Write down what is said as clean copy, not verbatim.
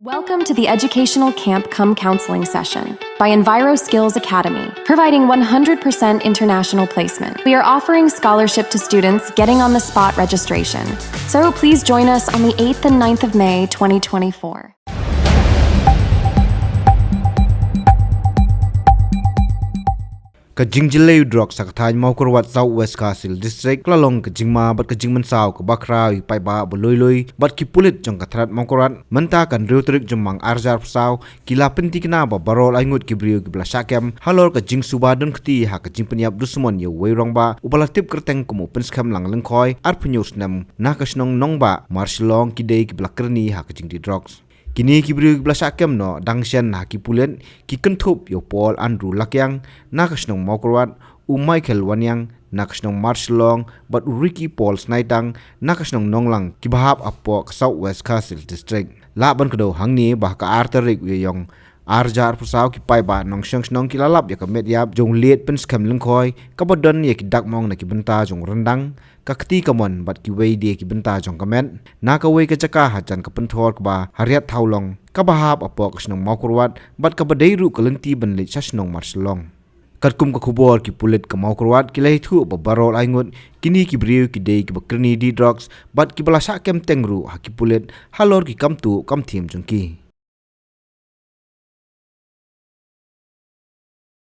Welcome to the Educational Camp Come Counseling Session by Enviro Skills Academy, providing 100% international placement. We are offering scholarship to students getting on the spot registration. So please join us on the 8th and 9th of May 2024. Kajing jilay Drok sakatay Mawkyrwat Southwest Castle District lalong kajing ma bat kajing mansaw ka bakraw ipay ba buloy bat ki Pulit jong katrat Mawkyrwat menta kan riutrik jomang arjar psaw kila penti kena ba barol ay Ngut kibriyo kibla syakem halor kajing subadon keti ha kajing Pynïap dusmon yo way Rangbah ubalatip kerteng kumu penskam lang lengkoy ar penyus nam nakasnong Nongdih mar Shillong kidai kibla kerni ha kajing di Drok. Kini kibriyo kibla syakem no dangsyan ha ki Pulit ki kentup yo Paul Andrew lakyang nakasnong Mawkyrwat Meghalaya yang nakasnong Shillong bat Ricky Paul snaitang nakasnong nonglang kibahap apo Southwest Castle District laban kedo hangni bah ka arterik yong arjar pusaw ki pai ba nong snong kilalap ya ka medyap jong liet penskam lengkoi kabodon ya ki dakmong na ki benta jong rendang kakti kamon bat ki wei de ki benta jong kamet na ka wei ka caka hajan ka penthor ka ba hariat thaulong kabahap apo kasnong Mawkyrwat bat ka badairu kalenti benlit sasnong Shillong katkum ka khubor ki Pulit ka Mawkyrwat ki lai thu ba barol ay Ngut kini ki briu ki dei ki bakrni di Drok bat ki bala sakem tengru ha ki Pulit halor ki kamtu kamthim jongki